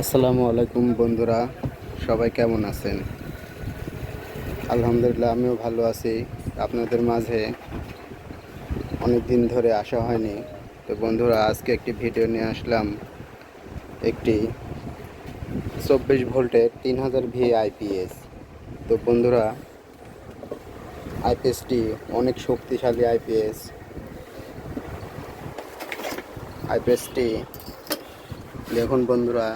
আসসালামু আলাইকুম বন্ধুরা, সবাই কেমন আছেন? আলহামদুলিল্লাহ, আমিও ভালো আছি। আপনাদের মাঝে অনেক দিন ধরে আসা হয়নি। তো বন্ধুরা, আজকে একটি ভিডিও নিয়ে আসলাম। একটি 24 ভোল্টের 3000 ভি আইপিএস। তো বন্ধুরা, আইপিএসটি অনেক শক্তিশালী আইপিএসটি দেখুন বন্ধুরা,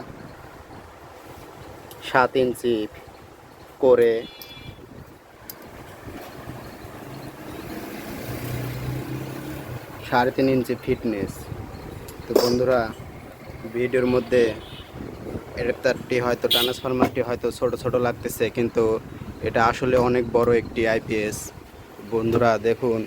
7 ইঞ্চি করে 3.5 ইঞ্চি ফিটনেস। তো বন্ধুরা, ভিডিওর মধ্যে অ্যাডাপ্টারটি হয়তো ট্রান্সফরমারটি হয়তো ছোট ছোট লাগতেছে, কিন্তু এটা আসলে অনেক বড় একটি আইপিএস। বন্ধুরা দেখুন,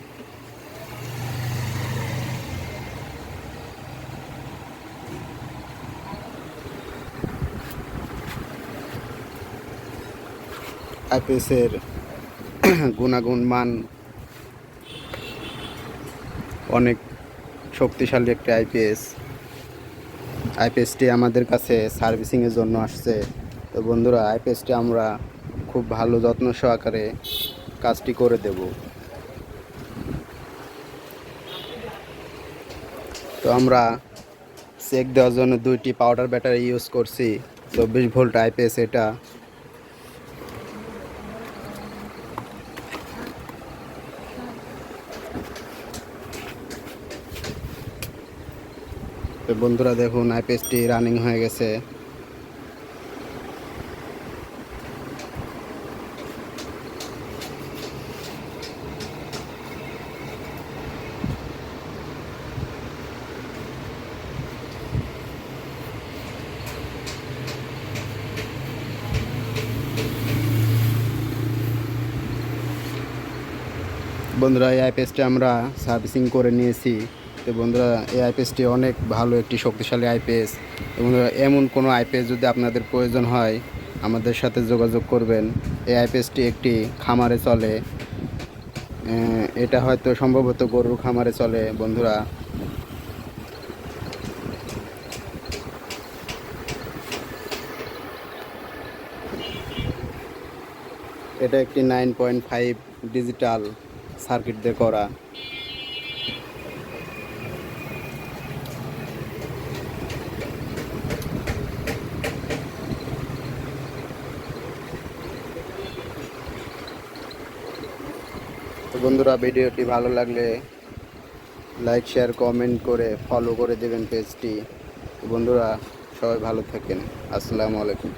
আইপিএসের গুণাগুণ মান অনেক শক্তিশালী একটি আইপিএসটি আমাদের কাছে সার্ভিসিংয়ের জন্য আসছে। তো বন্ধুরা, আইপিএসটি আমরা খুব ভালো যত্ন সহকারে কাজটি করে দেব। তো আমরা চেক দেওয়ার জন্য 2টি পাউডার ব্যাটারি ইউজ করছি। 24 ভোল্ট আইপিএস এটা। তো বন্ধুরা দেখুন, আইপিএসটি রানিং হয়ে গেছে। বন্ধুরা, এই আইপিএসটি আমরা সার্ভিসিং করে নিয়েছি। তো বন্ধুরা, এই আইপিএসটি অনেক ভালো একটি শক্তিশালী আইপিএস। তো বন্ধুরা, এমন কোনো আইপিএস যদি আপনাদের প্রয়োজন হয়, আমাদের সাথে যোগাযোগ করবেন। এই আইপিএসটি একটি খামারে চলে। এটা হয়তো সম্ভবত গরুর খামারে চলে বন্ধুরা। এটা একটি 9.5 ডিজিটাল সার্কিট দিয়ে করা। তো বন্ধুরা, ভিডিওটি ভালো লাগলে লাইক, শেয়ার, কমেন্ট করে ফলো করে দেবেন পেজটি। বন্ধুরা, সবাই ভালো থাকেন। আসসালামু আলাইকুম।